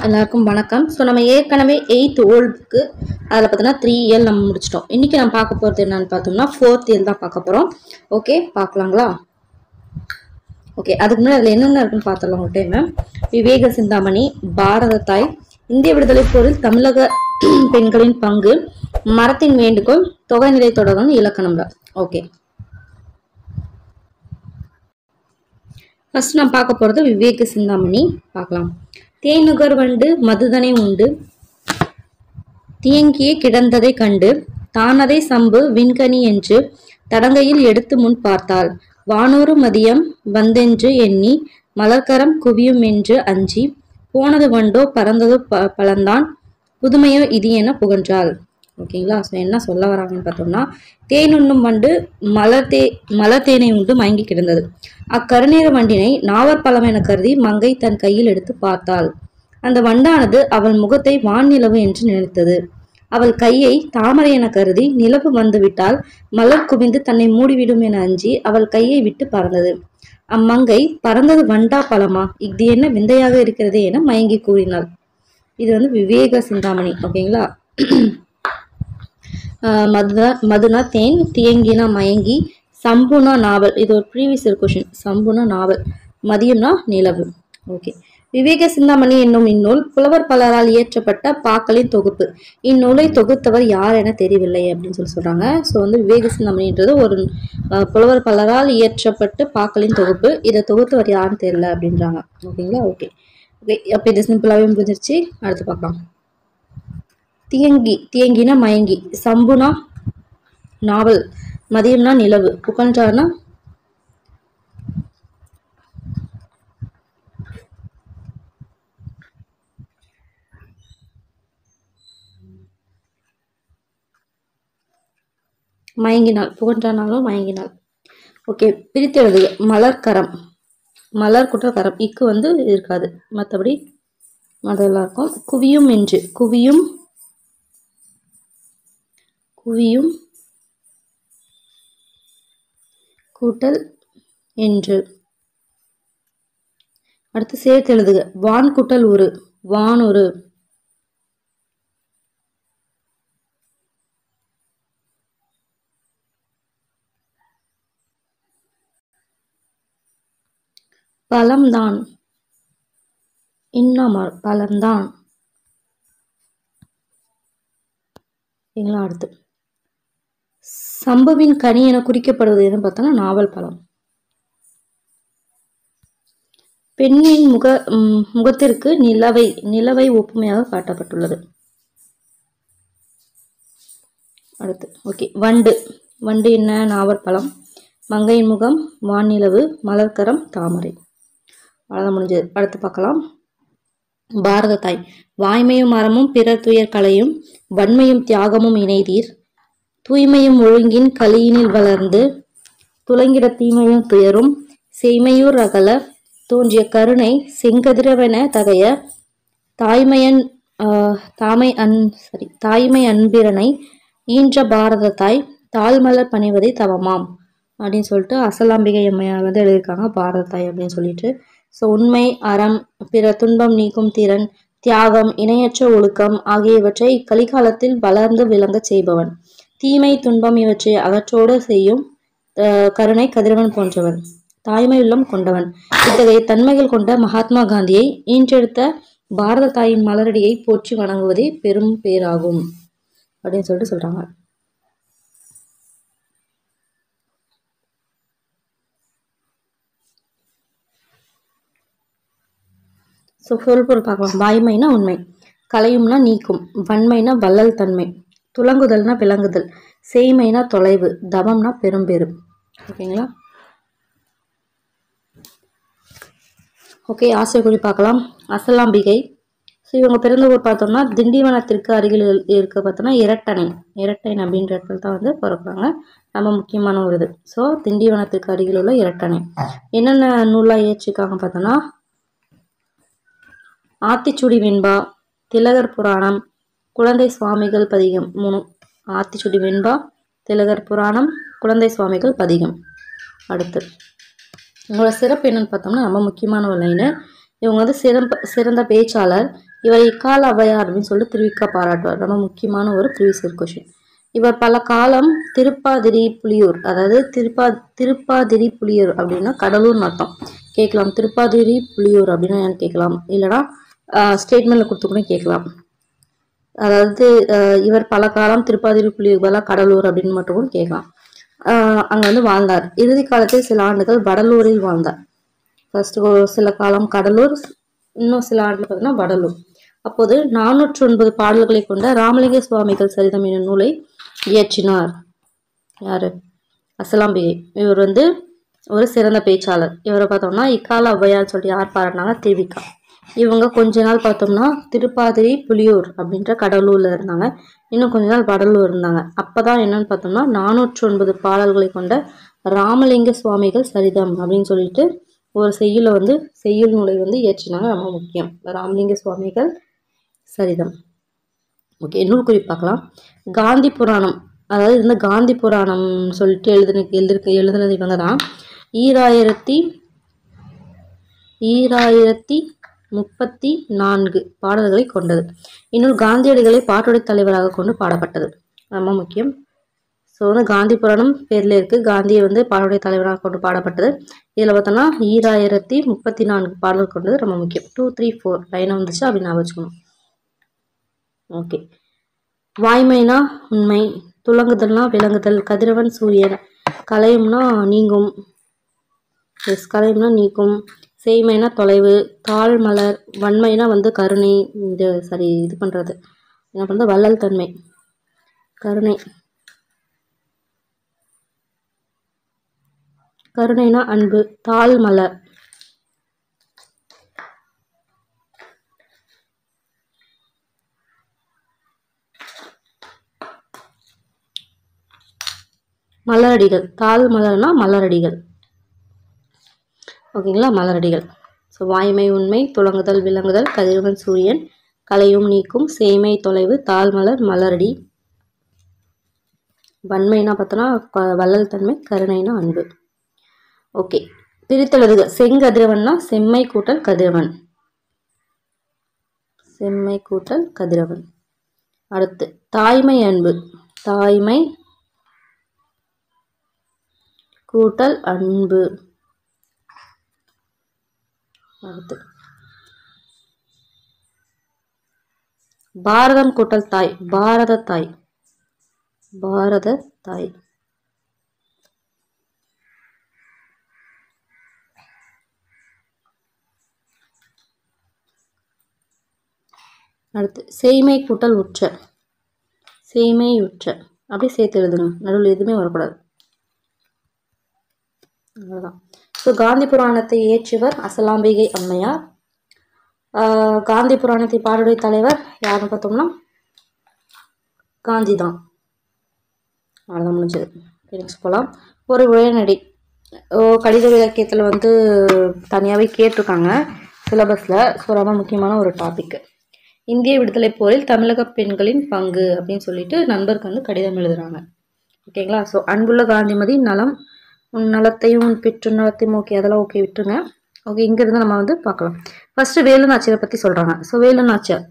எல்லாருக்கும் வணக்கம். ஸோ நம்ம ஏற்கனவே 8th ஓல்டுக்கு அதில் பார்த்தீங்கன்னா 3L நம்ம முடிச்சிட்டோம். இன்றைக்கி நம்ம பார்க்க போகிறது என்னென்னு பார்த்தோம்னா 4th இயல் தான் பார்க்க போகிறோம். ஓகே, பார்க்கலாங்களா? ஓகே, அதுக்கு முன்னாடி அதில் என்னென்ன இருக்குன்னு பார்த்துடலாம் ஒரு டைம். விவேக சிந்தாமணி, பாரத தாய், இந்திய விடுதலை போரில் தமிழக பெண்களின் பங்கு, மரத்தின் வேண்டுகோள், தொகைநிலை தொடரும் இலக்கணம்ல. ஓகே, ஃபர்ஸ்ட் நான் பார்க்க போகிறது விவேக சிந்தாமணி பார்க்கலாம். தேனுகர் வண்டு மதுதனை உண்டு தியங்கியே கிடந்ததை கண்டு தானதை சம்பு விண்கனி என்று தடங்கையில் எடுத்து முன் பார்த்தாள். வானூறு மதியம் வந்தென்று எண்ணி மலர்கரம் குவியும் என்று அஞ்சி போனது வண்டோ பறந்ததோ பலந்தான் புதுமையோ இது என புகன்றாள். ஓகேங்களா? ஸோ என்ன சொல்ல வராங்கன்னு பார்த்தோம்னா, தேன் உண்ணும் வண்டு மலர் தேனை உண்டு மயங்கி கிடந்தது. அக்கருநீர வண்டினை நாவற்பழம் என கருதி மங்கை தன் கையில் எடுத்து பார்த்தாள். அந்த வண்டானது அவள் முகத்தை வான்நிலவு என்று நினைத்தது. அவள் கையை தாமரை என கருதி நிலவு வந்துவிட்டால் மலர் குவிந்து தன்னை மூடிவிடும் என அஞ்சி அவள் கையை விட்டு பறந்தது. அம்மங்கை பறந்தது வண்டா பழமா, இது என்ன விந்தையாக இருக்கிறது என மயங்கி கூறினாள். இது விவேக சிந்தாமணி. ஓகேங்களா? மதுனா தேன், தியங்கினா மயங்கி, சம்புனா நாவல். இது ஒரு ப்ரீவியஸ் கொஷின். சம்புனா நாவல், மதியம்னா நிலவு. ஓகே, விவேக சிந்தாமணி என்னும் இந்நூல் புலவர் பலரால் இயற்றப்பட்ட பாக்களின் தொகுப்பு. இந்நூலை தொகுத்தவர் யார் என தெரியவில்லை அப்படின்னு சொல்றாங்க. ஸோ விவேக சிந்தாமணின்றது ஒரு புலவர் பலரால் இயற்றப்பட்டு பாக்களின் தொகுப்பு. இதை தொகுத்தவர் யாருன்னு தெரியல அப்படின்றாங்க. ஓகேங்களா? ஓகே ஓகே, அப்போ இது சிம்பிளாகவே புரிஞ்சிருச்சு. அடுத்து பார்க்கலாம். தியங்கினா மயங்கி, சம்புனா நாவல், மதியம்னா நிலவு, புகழ்ந்தார்னா மயங்கினாள், புகழ்ந்தானாலும் மயங்கினாள். ஓகே, பிரித்து எழுதுக. மலர்கரம், மலர் குற்றக்கரம், இக்கு இருக்காது, மற்றபடி அதெல்லாம் இருக்கும். குவியும் என்று, குவியும் கூட்டல் என்று. அடுத்து சேர்த்து எழுதுக. வான் கூட்டல் உரு, வானொரு. பழம்தான், இன்னமர் பழம்தான். அடுத்து சம்புவின் கனி என குறிக்கப்படுவது எதுன்னு பார்த்தோம்னா நாவல் பழம். பெண்ணின் முகத்திற்கு நிலவை ஒப்புமையாக காட்டப்பட்டுள்ளது. அடுத்து ஓகே, வண்டு என்ன? நாவற்பழம். மங்கையின் முகம் வான்நிலவு, மலர்கரம் தாமரை. அவ்வளோதான், முடிஞ்சது. அடுத்து பார்க்கலாம். பாரத தாய். வாய்மையும் மரமும் பிறர் துயர் களையும் வன்மையும் தியாகமும் இணைதீர் தூய்மையும் ஒழுங்கின் கலியினில் வளர்ந்து துளங்கிட தீமையும் துயரும் செய்மையூர் அகல தோன்றிய கருணை செங்கதிரவென தகைய தாய்மை அன்பிரனை ஈன்ற பாரத தாய் தாழ்மலர் பணிவதை தவமாம் அப்படின்னு சொல்லிட்டு அசலாம்பிகை அம்மையார் எழுதியிருக்காங்க பாரத தாய் அப்படின்னு சொல்லிட்டு. ஸோ உண்மை, அறம், பிற துன்பம் நீக்கும் திறன், தியாகம், இணையற்ற ஒழுக்கம் ஆகியவற்றை இக்கலிகாலத்தில் வளர்ந்து விளங்க செய்பவன், தீமை துன்பம் இவற்றை அகற்றோடு செய்யும் கருணை கதிரவன் போன்றவன், தாய்மை உள்ளம் கொண்டவன். இத்தகைய தன்மைகள் கொண்ட மகாத்மா காந்தியை ஈன்றெடுத்த பாரத தாயின் மலரடியை போற்றி வணங்குவதே பெரும் பேராகும் அப்படின்னு சொல்லிட்டு சொல்றாங்க. ஸோ சொல்பொருள் பார்க்கலாம். வாய்மைனா உண்மை, கலையும்னா நீக்கும், வன்மைனா வள்ளல் தன்மை, துலங்குதல்னா விளங்குதல், செய்மைனா தொலைவு, தவம்னா பெரும்பேறு. ஓகேங்களா? ஓகே, ஆசிரியர் பார்க்கலாம். அசலாம்பிகை. ஸோ இவங்க பிறந்த ஊர் பார்த்தோம்னா திண்டிவனத்திற்கு அருகில் இருக்க பார்த்தோம்னா இரட்டை அப்படின்ற இடத்துல தான் பிறப்பாங்க. ரொம்ப முக்கியமான ஒரு இது. ஸோ திண்டிவனத்திற்கு அருகில் உள்ள இரட்டனை. என்னென்ன நூலாக இயற்றிருக்காங்க பார்த்தோம்னா ஆத்திச்சூடி வெண்பா, திலகர் புராணம், குழந்தை சுவாமிகள் பதிகம் 3. ஆத்திச்சூடி வெண்பா, திலகர் புராணம், குழந்தை சுவாமிகள் பதிகம். அடுத்து உங்களோட சிறப்பு என்னன்னு பார்த்தோம்னா ரொம்ப முக்கியமான ஒரு லைனு. இவங்க சிறந்த பேச்சாளர், இவர் இக்கால ஔவையார் அப்படின்னு சொல்லிட்டு திருவிக்கா பாராட்டுவார். ரொம்ப முக்கியமான ஒரு ப்ரீவியஸ் இயர் கொஸ்டின். இவர் பல காலம் திருப்பாதிரி புலியூர், அதாவது திருப்பாதிரி புலியூர் அப்படின்னா கடலூர் அர்த்தம் கேட்கலாம். திருப்பாதிரி புலியூர் அப்படின்னா என்னன்னு கேட்கலாம், இல்லைனா ஸ்டேட்மெண்ட்ல கொடுத்து கூட கேட்கலாம். அதாவது இவர் பல காலம் திருப்பாதிரி புலியூர் கடலூர் அப்படின்னு மட்டும் கூட கேட்கலாம். அங்க வந்து வாழ்ந்தார். இறுதி காலத்தில் சில ஆண்டுகள் வடலூரில் வாழ்ந்தார். ஃபர்ஸ்ட் சில காலம் கடலூர், இன்னும் சில ஆண்டுகள் பார்த்தீங்கன்னா வடலூர். அப்போது 409 பாடல்களை கொண்ட ராமலிங்க சுவாமிகள் சரிதம் என்னும் நூலை இயற்றினார். யாரு? அசலாம்பிகை. இவர் வந்து ஒரு சிறந்த பேச்சாளர். இவரை பார்த்தோம்னா இக்கால ஔவையார் சொல்லிட்டு யார் பாராட்டினாங்க? திருவிக்கா. இவங்க கொஞ்ச நாள் பார்த்தோம்னா திருப்பாதிரி புலியூர் அப்படின்ற கடலூர்ல இருந்தாங்க. இன்னும் கொஞ்ச நாள் வடலூர் இருந்தாங்க. அப்பதான் என்னன்னு பார்த்தோம்னா 409 பாடல்களை கொண்ட ராமலிங்க சுவாமிகள் சரிதம் அப்படின்னு சொல்லிட்டு ஒரு செய்யுள் நூலை வந்து இயற்றினாங்க. ரொம்ப முக்கியம், ராமலிங்க சுவாமிகள் சரிதம். ஓகே, நூல் குறிப்பு பார்க்கலாம். காந்தி புராணம், அதாவது இந்த காந்தி புராணம் சொல்லிட்டு எழுதுனது இவங்க தான். 1034 பாடல்களை கொண்டது. இன்னொரு காந்தியடிகளை பாட்டுடை தலைவராக கொண்டு பாடப்பட்டது. ரொம்ப முக்கியம். ஸோ வந்து காந்தி புராணம் பேர்ல இருக்கு. காந்தியை வந்து பாட்டுடை தலைவராக கொண்டு பாடப்பட்டது. இதில் பார்த்தோம்னா 1034 பாடல்கள் கொண்டது. ரொம்ப முக்கியம். 2, 3, 4 லைனாக வந்துச்சு அப்படின்னு வச்சுக்கணும். ஓகே. வாய்மைனா உண்மை, துலங்குதல்னா விளங்குதல், கதிரவன் சூரியன், கலையும்னா நீங்கும், கலையும்னா நீக்கும், செய்மைனா தொலைவு, தாழ் மலர், வன்மைனா வந்து கருணை, இது பண்றது என்ன பண்றது, வள்ளல் தன்மை, கருணை, கருணைனா அன்பு, தாழ் மலர், மலரடிகள், தாழ் மலர்னா மலரடிகள். ஓகேங்களா, மலரடிகள். ஸோ வாய்மை உண்மை, துலங்குதல் விளங்குதல், கதிரவன் சூரியன், கலையும் நீக்கும், சேமை தொலைவு, தாழ்மலர், மலரடி, வன்மைனா பார்த்தோன்னா வள்ளல் தன்மை, கருணைனா அன்பு. ஓகே, பிரித்தெழுதுக. செங்கதிரவன்னா செம்மை கூட்டல் கதிரவன், செம்மை கூட்டல் கதிரவன். அடுத்து தாய்மை அன்பு, தாய்மை கூட்டல் அன்பு. அடுத்து பாரதம் கூட்டல் தாய், பாரத தாய், பாரத தாய். அடுத்து செய்மை கூட்டல் உற்ற, செய்மை உற்ற. அப்படியே சேர்த்து எழுதுங்க, நடுவில் எதுவுமே வரக்கூடாது. அவ்வளோதான். ஸோ காந்தி புராணத்தை இயற்றியவர் அசலாம்பிகை அம்மையார். காந்தி புராணத்தை பாடுடைய தலைவர் யாருன்னு பார்த்தோம்னா காந்தி தான். அவ்வளோதான், முடிஞ்சது. நெக்ஸ்ட் போகலாம். ஒரு உரைநடை. கடித இலக்கியத்தில் வந்து தனியாகவே கேட்டிருக்காங்க சிலபஸில். ஸோ ரொம்ப முக்கியமான ஒரு டாபிக். இந்திய விடுதலை போரில் தமிழக பெண்களின் பங்கு அப்படின்னு சொல்லிட்டு நண்பருக்கு வந்து கடிதம் எழுதுறாங்க. ஓகேங்களா. ஸோ அன்புள்ள காந்திமதி, நலம் உன் நலத்தையும் உன் பெற்று நலத்தையும், ஓகே அதெல்லாம் ஓகே விட்டுருங்க. ஓகே, இங்கிருந்து நம்ம வந்து பார்க்கலாம். ஃபர்ஸ்ட் வேலு நாச்சியாரை பற்றி சொல்கிறாங்க. ஸோ வேலு நாச்சியார்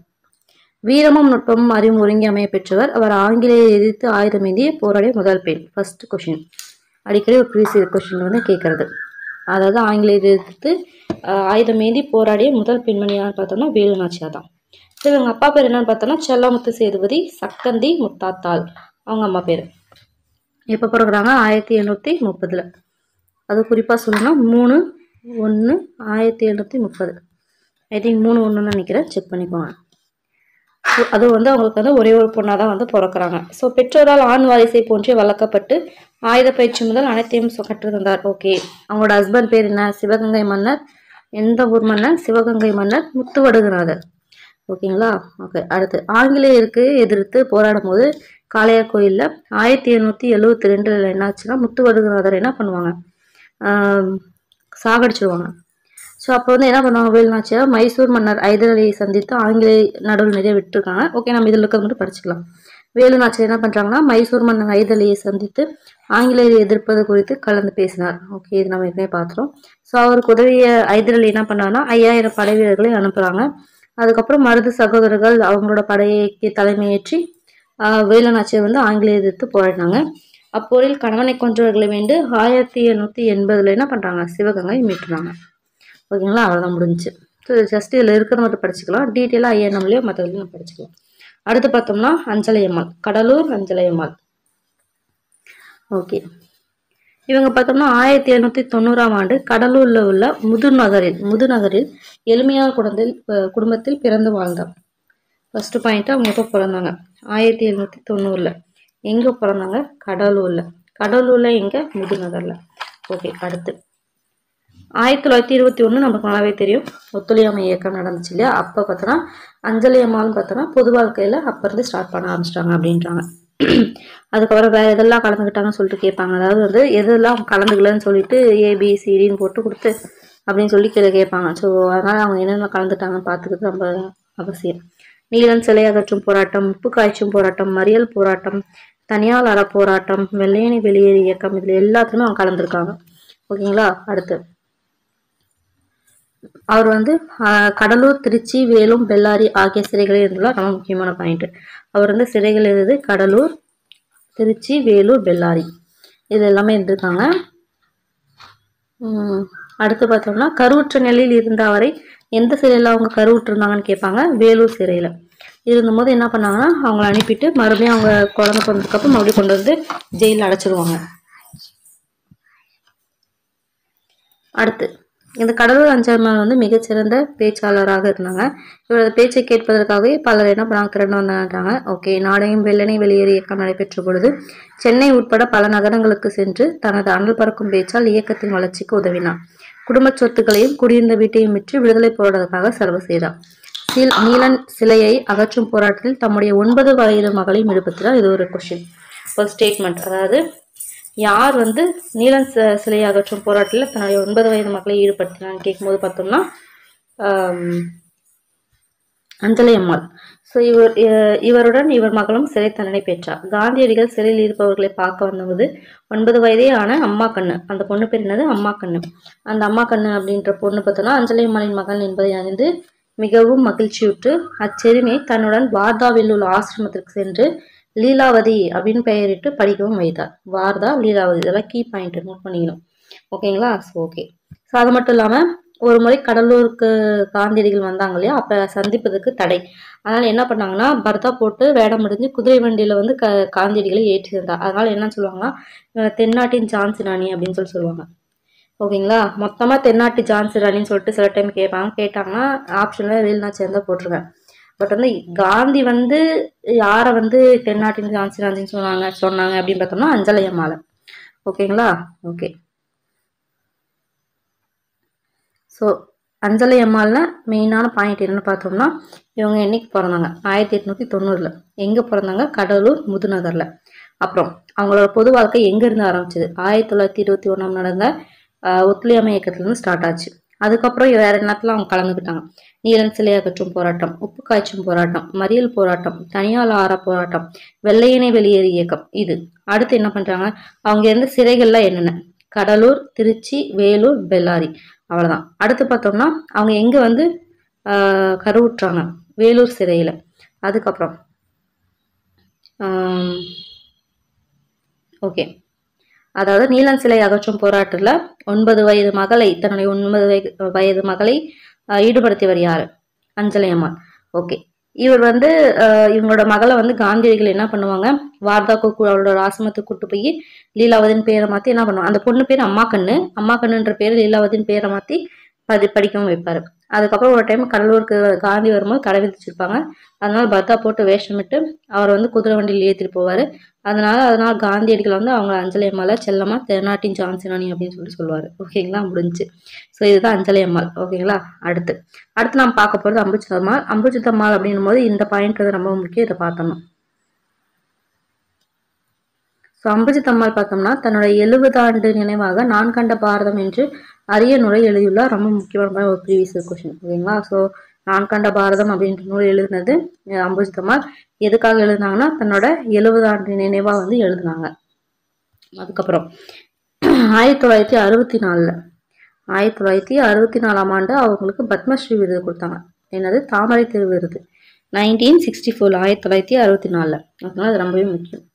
வீரமும் நுட்பமும் அறிவும் ஒருங்கி அமைய பெற்றவர். அவர் ஆங்கிலேயை எதிர்த்து ஆயுதமேந்திய போராடிய முதல் பெண். ஃபர்ஸ்ட் கொஷின், அடிக்கடி ஒரு ப்ரீவியஸ் கொஷின் வந்து கேட்கறது. அதாவது ஆங்கிலேயர் எதிர்த்து ஆயுதமேந்தி போராடிய முதல் பெண்மணி யார் பார்த்தோம்னா வேலு நாச்சியார் தான். சரி, இவங்க அப்பா பேர் என்னன்னு பார்த்தோம்னா செல்லமுத்து சேதுபதி சக்கந்தி முத்தாத்தாள், அவங்க அம்மா பேர். எப்போ பிறகுறாங்க? 1830. அது குறிப்பாக சொல்லணும்னா 3/1/1730. ஐ திங்க் 3/1 நினைக்கிறேன், செக் பண்ணிக்கோங்க. அது வந்து அவங்களுக்கு வந்து ஒரே ஒரு பொண்ணாக தான் வந்து பிறக்கிறாங்க. ஸோ பெற்றோரால் ஆண் வாரிசை போன்றே வளர்க்கப்பட்டு ஆயுத பயிற்சி முதல் அனைத்தையும் கற்றுத்தந்தார். ஓகே, அவங்களோட ஹஸ்பண்ட் பேர் என்ன? சிவகங்கை மன்னர். எந்த ஊர் மன்னர்? சிவகங்கை மன்னர் முத்துவடுகநாதர். ஓகேங்களா. ஓகே, அடுத்து ஆங்கிலேயருக்கு எதிர்த்து போராடும் போது காளையார் கோயிலில் 1772 என்னாச்சுன்னா முத்துவடுகநாதர் என்ன பண்ணுவாங்க? சாகடிச்சிருவாங்க. ஸோ அப்போ வந்து என்ன பண்ணுவாங்க வேலு நாச்சியார்? மைசூர் மன்னர் ஹைதர் அலியை சந்தித்து ஆங்கிலேய நடுவில் நிறைய விட்டுருக்காங்க. ஓகே, நம்ம இதில் இருக்கிறது மட்டும் படிச்சுக்கலாம். வேலு நாச்சியார் என்ன பண்ணுறாங்கன்னா மைசூர் மன்னர் ஹைதர் அலியை சந்தித்து ஆங்கிலேயரை எதிர்ப்பது குறித்து கலந்து பேசினார். ஓகே, இது நம்ம ஏற்கனவே பார்த்துறோம். ஸோ அவருக்கு உதவிய ஹைதர் அலி என்ன பண்ணாருன்னா 5000 படை வீரர்களை அனுப்புகிறாங்க. அதுக்கப்புறம் மருது சகோதரர்கள் அவங்களோட படைக்கு தலைமையேற்றி வேலுநாச்சியார் வந்து ஆங்கிலேய எதிர்த்து போராடினாங்க. அப்போரில் கணவனை கொன்றவர்களை வேண்டு 1780 என்ன பண்றாங்க, சிவகங்கை மீட்டுறாங்க. ஓகேங்களா, அவ்வளோதான் முடிஞ்சு. ஸோ ஜஸ்ட் இதில் இருக்கிறத மட்டும் படிச்சுக்கலாம். டீட்டெயிலாக ஐஎன்எம்லேயோ மற்றதுலையும் நம்ம படிச்சுக்கலாம். அடுத்து பார்த்தோம்னா அஞ்சலையம்மாள், கடலூர் அஞ்சலையம்மாள். ஓகே, இவங்க பார்த்தோம்னா 1790ஆம் ஆண்டு கடலூர்ல உள்ள முதுநகரில் எளிமையான குடும்பத்தில் பிறந்து வாழ்ந்தார். ஃபர்ஸ்ட் பாயிண்ட், அவங்க எப்போ பிறந்தாங்க, 1790. எங்க பிறந்தாங்க, கடலூர்ல எங்க, முதுநகர்ல. ஓகே, அடுத்து 1921 நமக்கு நல்லாவே தெரியும், ஒத்துழையாமை இயக்கம் நடந்துச்சு இல்லையா. அப்போ பார்த்தோன்னா அஞ்சலி அம்மாள்னு பார்த்தோன்னா பொது வாழ்க்கையில அப்ப இருந்து ஸ்டார்ட் பண்ண ஆரம்பிச்சிட்டாங்க அப்படின்றாங்க. அதுக்கப்புறம் வேற எதெல்லாம் கலந்துக்கிட்டாங்கன்னு சொல்லிட்டு கேட்பாங்க. அதாவது வந்து எதெல்லாம் கலந்துக்கலன்னு சொல்லிட்டு ABCDன்னு போட்டு கொடுத்து அப்படின்னு சொல்லி கேட்பாங்க. ஸோ அதனால அவங்க என்னென்ன கலந்துட்டாங்கன்னு பார்த்துக்கிறது ரொம்ப அவசியம். நீலன் சிலை அகற்றும் போராட்டம், உப்பு காய்ச்சும் போராட்டம், மறியல் போராட்டம், தனியார் அற போராட்டம், வெள்ளையனை வெளியேறு இயக்கம், இதுல எல்லாத்துலயும் அவங்க கலந்துருக்காங்க. ஓகேங்களா, அடுத்து அவர் வந்து கடலூர், திருச்சி, வேலூர், பெல்லாரி ஆகிய சிறைகளில் இருந்துள்ள ரொம்ப முக்கியமான பாயிண்ட். அவர் வந்து சிறைகள் எழுது கடலூர், திருச்சி, வேலூர், பெல்லாரி இது எல்லாமே இருந்திருக்காங்க. அடுத்து பார்த்தோம்னா கருவுற்ற நிலையில் இருந்த அவரை எந்த சிறையில் அவங்க கருவுற்று இருந்தாங்கன்னு கேட்பாங்க. வேலூர் சிறையில் இருந்தபோது என்ன பண்ணாங்கன்னா அவங்கள அனுப்பிட்டு மறுபடியும் அவங்க குழந்தை பிறந்ததுக்கப்புறம் மறுபடியும் கொண்டு வந்து ஜெயிலில் அடைச்சிருவாங்க. அடுத்து இந்த கடலூர் அஞ்சலையம்மாள் வந்து மிகச்சிறந்த பேச்சாளராக இருந்தாங்க. இவரது பேச்சை கேட்பதற்காகவே பலர் என்ன பண்ணாங்க, திரண்டு வந்தாங்க. ஓகே, நாடையும் வெள்ளனை வெளியேறு இயக்கம் நடைபெற்ற பொழுது சென்னை உட்பட பல நகரங்களுக்கு சென்று தனது அனல் பறக்கும் பேச்சால் இயக்கத்தின் வளர்ச்சிக்கு உதவினார். குடும்ப சொத்துக்களையும் குடியிருந்த வீட்டையும் விற்று விடுதலை போராட்டத்துக்காக செலவு செய்தார். நீலன் சிலையை அகற்றும் போராட்டத்தில் தம்முடைய 9 வயது மகளையும் ஈடுபடுத்தினார். இது ஒரு கொஸ்டின், ஒரு ஸ்டேட்மெண்ட். அதாவது யார் வந்து நீலன் சிலையை அகற்றும் போராட்டத்தில் தன்னுடைய 9 வயது மக்களை ஈடுபடுத்தினான்னு கேட்கும்போது பார்த்தோம்னா அஞ்சலை அம்மாள். ஸோ இவருடன் இவர் மகளும் சிறை தண்டனை பெற்றார். காந்தியடிகள் சிறையில் இருப்பவர்களை பார்க்க வந்தபோது 9 வயதே ஆன அம்மா கண்ணு, அந்த பொண்ணு பேர் என்னது, அம்மா கண்ணு. அந்த அம்மா கண்ணு அப்படின்ற பொண்ணு பார்த்தோம்னா அஞ்சலை அம்மாளின் மகள் என்பதை அறிந்து மிகவும் மகிழ்ச்சியுற்று அச்சிறுமியை தன்னுடன் வார்தாவில் உள்ள ஆசிரமத்திற்கு சென்று லீலாவதி அப்படின்னு பெயரிட்டு படிக்கவும் வைத்தார். வார்தா, லீலாவதி, இதெல்லாம் கீ பாயிண்ட், நோட் பண்ணிக்கணும். ஓகேங்களா, ஓகே. ஸோ அது மட்டும் இல்லாமல் ஒரு முறை கடலூருக்கு காந்தியடிகள் வந்தாங்க இல்லையா, அப்போ சந்திப்பதற்கு தடை. அதனால என்ன பண்ணாங்கன்னா பர்தா போட்டு வேடம் முடிஞ்சு குதிரை வண்டியில வந்து காந்தியடிகளை ஏற்றி இருந்தார். அதனால என்ன சொல்லுவாங்கன்னா தென்னாட்டின் ஜான்சி ராணி அப்படின்னு சொல்லுவாங்க. ஓகேங்களா, மொத்தமா தென்னாட்டு ஜான்சி ராணின்னு சொல்லிட்டு சில டைம் கேட்டாங்கன்னா ஆப்ஷன்ல வேலுநாச்சியார் தான் போட்டிருக்கேன். பட் வந்து காந்தி வந்து யாரை வந்து தென்னாட்டின் ஜான்சி ராணின்னு சொன்னாங்க அப்படின்னு பார்த்தோம்னா அஞ்சலை அம்மாள். ஓகேங்களா, ஓகே. ஸோ அஞ்சலை அம்மாள்ல மெயினான பாயிண்ட் என்னன்னு பார்த்தோம்னா இவங்க என்னைக்கு பிறந்தாங்க, 1890. எங்கே பிறந்தாங்க, கடலூர் முதுநகரில். அப்புறம் அவங்களோட பொது வாழ்க்கை எங்கேருந்து ஆரம்பிச்சது, 1921 நடந்த ஒத்துழையாமை இயக்கத்துலேருந்து ஸ்டார்ட் ஆச்சு. அதுக்கப்புறம் வேற நேரத்தில் அவங்க கலந்துக்கிட்டாங்க. நீலன் சிலை அகற்றும் போராட்டம், உப்பு காய்ச்சும் போராட்டம், மறியல் போராட்டம், தனியார் ஆற போராட்டம், வெள்ளையனை வெளியேறு இயக்கம். இது அடுத்து என்ன பண்றாங்க, அவங்க இருந்த சிறைகள்லாம் என்னென்ன, கடலூர், திருச்சி, வேலூர், பெல்லாரி, அவ்வளவுதான். அடுத்து பார்த்தோம்னா அவங்க எங்க வந்து கருவுற்றாங்க, வேலூர் சிறையில. அதுக்கப்புறம் ஓகே, அதாவது நீலன் சிலை அகற்றும் போராட்டத்துல 9 வயது மகளை தன்னுடைய 9 வயது மகளை ஈடுபடுத்தியவர் யாரு, அஞ்சலை அம்மாள். ஓகே, இவர் வந்து இவங்களோட மகளை வந்து காந்தியடிகள் என்ன பண்ணுவாங்க, வார்தாக்கு அவளோட ஆசிரமத்துக்கு கூட்டு போய் லீலாவதின் பேரை மாத்தி என்ன பண்ணுவாங்க, அந்த பொண்ணு பேர் அம்மா கண்ணுன்ற பேர் லீலாவதின் பேரை மாத்தி படிக்கவும் வைப்பாரு. அதுக்கப்புறம் ஒரு டைம் கடலூருக்கு காந்தி வரும்போது தடை விதிச்சிருப்பாங்க. அதனால பர்தா போட்டு வேஷமிட்டு அவர் வந்து குதிரை வண்டியில் ஏற்றிட்டு போவாரு. அதனால காந்தியடிகள் வந்து அவங்க அஞ்சலை அம்மாளை செல்லமா தென்னாட்டின் ஜான்சி ராணி அப்படின்னு சொல்லுவாரு. ஓகேங்களா, முடிஞ்சு. ஸோ இதுதான் அஞ்சலை அம்மாள். ஓகேங்களா, அடுத்து நம்ம பார்க்க போறது அம்புஜத்தம்மாள். அம்புஜத்தம்மாள் அப்படின்னும் போது இந்த பாயிண்ட் வந்து ரொம்ப முக்கியம், இதை பார்த்தோம்னா. ஸோ அம்புஜத்தம்மாள் பார்த்தோம்னா தன்னோட 70 ஆண்டு நினைவாக நான் கண்ட பாரதம் என்று அரிய நூலை எழுதியுள்ளார். ரொம்ப முக்கியமான ஒரு ப்ரீவியஸ் கொஸ்டின். ஓகேங்களா, ஸோ நான் கண்ட பாரதம் அப்படின்ற நூல் எழுதினது அம்புஜத்தம்மாள். எதுக்காக எழுதினாங்கன்னா தன்னோட 70 ஆண்டு நினைவா வந்து எழுதினாங்க. அதுக்கப்புறம் 1964 1964ஆம் ஆண்டு அவங்களுக்கு பத்மஸ்ரீ விருது கொடுத்தாங்க. என்னது தாமரை திரு விருது 1964 1964. ஓகேங்களா, அது ரொம்பவே முக்கியம்.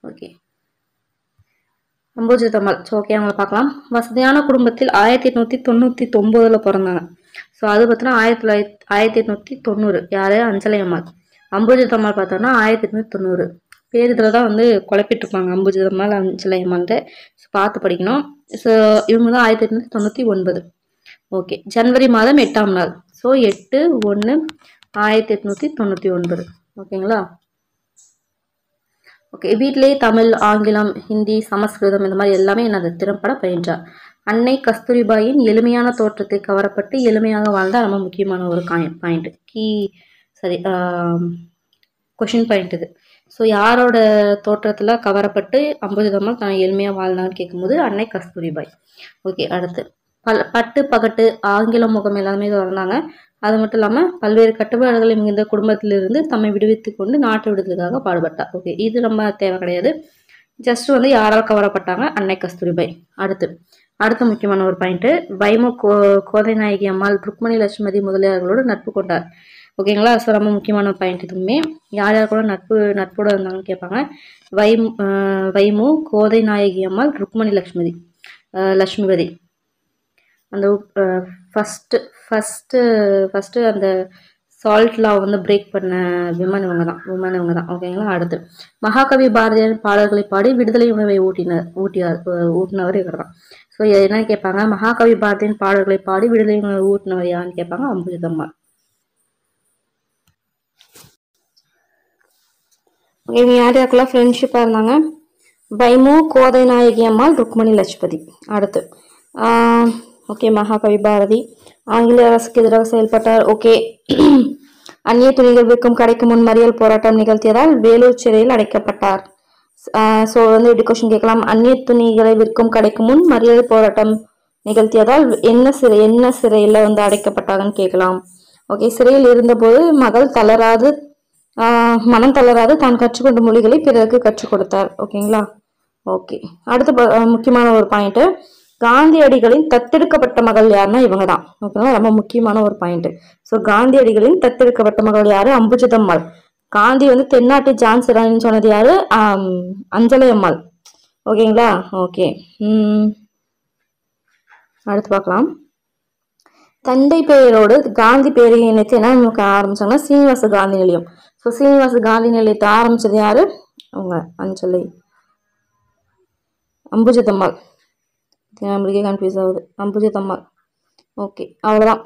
ஓகே, அம்புஜத்தம்மாள். ஸோ ஓகே, அவங்களை பார்க்கலாம். வசதியான குடும்பத்தில் 1899 பிறந்தாங்க. ஸோ அது பார்த்தோன்னா 1890. யாரு? அஞ்சலை அம்மாள். அம்புஜத்தம்மாள் பார்த்தோன்னா 1890. பேர் இதில் தான் வந்து குழப்பிட்டு இருப்பாங்க, அம்புஜத்தம்மாள் அஞ்சலை அம்மாள்கிட்ட. ஸோ பார்த்து படிக்கணும். ஸோ இவங்க தான் 1899. ஓகே, ஜனவரி மாதம் 8ஆம் நாள். ஸோ 8/1/1899. ஓகேங்களா. ஓகே, வீட்டிலேயே தமிழ், ஆங்கிலம், ஹிந்தி, சமஸ்கிருதம் இந்த மாதிரி எல்லாமே என்னது திறம்பட பயின்றார். அன்னை கஸ்தூரிபாயின் எளிமையான தோற்றத்தை கவரப்பட்டு எளிமையாக வாழ்ந்தால் ரொம்ப முக்கியமான ஒரு பாயிண்ட், கொஷின் பாயிண்ட் இது. ஸோ யாரோட தோற்றத்தில் கவரப்பட்டு அம்புஜத்தம்மாள் தான் எளிமையாக வாழ்ந்தான்னு கேட்கும்போது அன்னை கஸ்தூரிபாய். ஓகே, அடுத்து பட்டு பகட்டு ஆங்கில முகம் எல்லாமே வந்தாங்க. அது மட்டும் இல்லாமல் பல்வேறு கட்டுப்பாடுகளை மிகுந்த குடும்பத்திலிருந்து தம்மை விடுவித்து கொண்டு நாட்டு விடுதலுக்காக பாடுபட்டார். ஓகே, இது ரொம்ப தேவை கிடையாது. ஜஸ்ட் வந்து யாரால் கவரப்பட்டாங்க? அன்னை கஸ்தூரிபாய். அடுத்த முக்கியமான ஒரு பாயிண்ட், வைமோ கோதை நாயகி அம்மாள் ருக்மணி லட்சுமதி முதலியார்களோடு நட்பு கொண்டார். ஓகேங்களா. ஸோ ரொம்ப முக்கியமான பாயிண்ட் இதுவுமே. யார் யார் கூட நட்போட இருந்தாங்கன்னு கேட்பாங்க. வைமு கோதை நாயகி அம்மாள் ருக்மணி லட்சுமிபதி. அந்த ஃபஸ்ட்டு அந்த சால்ட் லா வந்து பிரேக் பண்ண விமன் இவங்க தான். ஓகேங்களா. அடுத்து மகாகவி பாரதியார் பாடல்களை பாடி விடுதலை உணவை ஊட்டினவர் இவர் தான். ஸோ என்ன கேட்பாங்க? மகாகவி பாரதியின் பாடல்களை பாடி விடுதலை உணவை ஊட்டினவர் யாருன்னு கேட்பாங்க? அம்புஜத்தம்மாள். இவங்க யார் யாருக்கெல்லாம் ஃப்ரெண்ட்ஷிப்பாக இருந்தாங்க? வைமு கோதை நாயகி அம்மாள் ருக்மணி லட்சுமதி. அடுத்து ஓகே, மகாகவி பாரதி ஆங்கில அரசுக்கு எதிராக செயல்பட்டார். ஓகே, அந்நிய துணிகள் விற்கும் கடைக்கு முன் மறியல் போராட்டம் நிகழ்த்தியதால் வேலூர் சிறையில் அடைக்கப்பட்டார். ஸோ வந்து எப்படி கொஸ்டின் கேட்கலாம்? அந்நிய துணிகளை விற்கும் கடைக்கு முன் மறியல் போராட்டம் நிகழ்த்தியதால் என்ன சிறையில் வந்து அடைக்கப்பட்டாங்கன்னு கேட்கலாம். ஓகே, சிறையில் இருந்தபோது மனம் தளராது தான் கற்றுக்கொண்ட மொழிகளை பிறருக்கு கற்றுக் கொடுத்தார். ஓகேங்களா. ஓகே, அடுத்த முக்கியமான ஒரு பாயிண்ட், காந்தியடிகளின் தத்தெடுக்கப்பட்ட மகள் யாருன்னா இவங்க தான். ஓகேங்களா, ரொம்ப முக்கியமான ஒரு பாயிண்ட். ஸோ காந்தியடிகளின் தத்தெடுக்கப்பட்ட மகள் யாரு? அம்புஜத்தம்மாள். காந்தி வந்து தென்னாட்டு ஜான்சி ராணின்னு சொன்னது யாரு? அஞ்சலை அம்மாள். ஓகேங்களா. ஓகே, அடுத்து பார்க்கலாம். தந்தை பெயரோடு காந்தி பெயரை இணைத்து என்ன நமக்கு ஆரம்பிச்சாங்கன்னா சீனிவாச காந்தி நிலையம். ஸோ சீனிவாச காந்தி நிலையத்தை ஆரம்பிச்சது யாரு? அவங்க அம்புஜத்தம்மாள். நம்மளுக்கே கன்ஃபியூஸ் ஆகுது, அம்புஜத்தம்மாள். ஓகே, அவ்வளோதான்,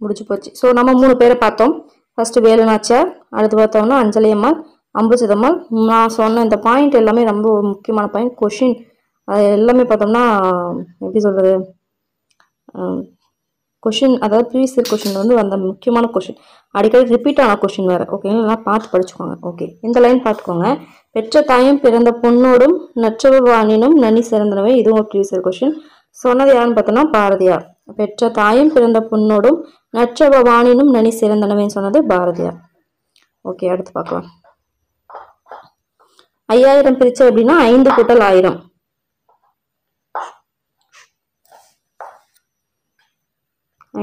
முடிச்சு போச்சு. ஸோ நம்ம 3 பேரை பார்த்தோம். ஃபர்ஸ்ட் வேலு நாச்சியார், அடுத்து பார்த்தோம்னா அஞ்சலை அம்மாள், அம்புஜத்தம்மாள். நான் சொன்ன இந்த பாயிண்ட் எல்லாமே ரொம்ப முக்கியமான பாயிண்ட். கொஷின் அது எல்லாமே பார்த்தோம்னா எப்படி சொல்கிறது, கொஷின், அதாவது ப்ரீவியஸ் இயர் கொஷின் வந்து அந்த முக்கியமான கொஷின், அடிக்கடி ரிப்பீட் ஆன கொஷின் வேறு. ஓகேங்களா, பார்த்து படிச்சுக்கோங்க. ஓகே, இந்த லைன் பார்த்துக்கோங்க. பெற்ற தாயும் பிறந்த பொண்ணோடும் நற்றவானினும் நனி சிறந்தனவே. இதுவும் ஒரு ப்ரீவியஸ் இயர் கொஷின். சொன்னது யாருன்னு பார்த்தோம்னா பாரதியார். பெற்ற தாயும் பிறந்த பொண்ணோடும் நற்றவானினும் நனி சிறந்தனவேன்னு சொன்னது பாரதியார். ஓகே, அடுத்து பார்க்கலாம். 5000 பிரிச்சு அப்படின்னா 5 கூட்டல் 1000.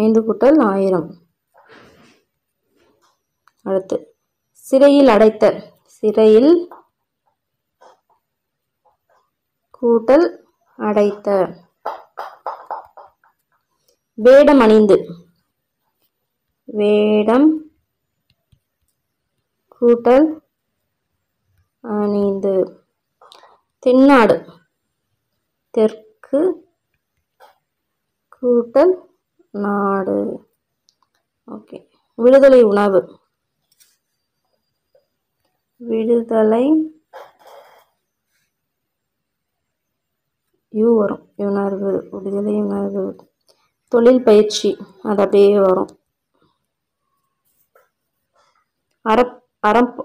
5 கூட்டல் 1000. அடுத்து சிறையில் அடைத்த, சிறையில் கூட்டல் அடைத்த. வேடம் அணிந்து, வேடம் கூட்டல் அணிந்து. தென்னாடு, தெற்கு கூட்டல் நாடு. ஓகே, விடுதலை உணவு, விடுதலை வரும், உணர்வு, விடுதலை உணர்வு. தொழில் பயிற்சி, அது அப்படியே வரும்.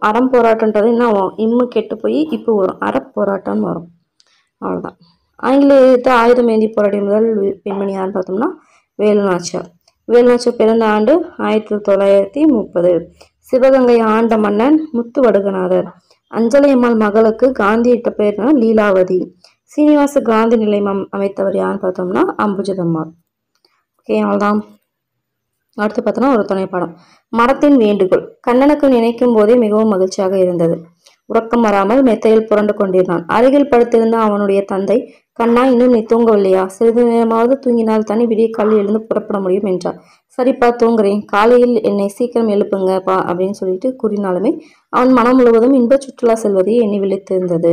அறம் போராட்டன்றது என்ன வரும்? இம்மு கெட்டு போய் இப்போ வரும், அறப்போராட்டம் வரும். அவ்வளோதான். ஆங்கிலேயத்தை ஆயுதம் ஏந்தி போராடிய முதல் பெண்மணி யாருன்னு பார்த்தோம்னா வேலு நாச்சியார். வேலு நாச்சியார் பிறந்த ஆண்டு 1930. சிவகங்கை ஆண்ட மன்னன் முத்துவடுகநாதர். அஞ்சலை அம்மாள் மகளுக்கு காந்தி இட்ட பேர்னா லீலாவதி. சீனிவாச காந்தி நிலையம் அமைத்தவர் யாருன்னு பார்த்தோம்னா அம்புஜத்தம்மாள். ஓகே, அவ்வளோதான். அடுத்து பார்த்தோன்னா ஒரு துணைப்பாடம். மரத்தின் வேண்டுகோள். கண்ணனுக்கு நினைக்கும் போதே மிகவும் மகிழ்ச்சியாக இருந்தது. உறக்கம் வராமல் மெத்தையில் புரண்டு கொண்டிருந்தான். அருகில் படுத்திருந்த அவனுடைய தந்தை, கண்ணா, இன்னும் நீ தூங்கவில்லையா? சிறிது நேரமாவது தூங்கினால் தானே விடிய காலில் எழுந்து புறப்பட முடியும் என்றார். சரிப்பா, தூங்குறேன், காலையில் என்னை சீக்கிரம் எழுப்புங்கப்பா அப்படின்னு சொல்லிட்டு கூறினாலுமே அவன் மனம் முழுவதும் இன்ப சுற்றுலா செல்வதையே எண்ணி விழித்திருந்தது.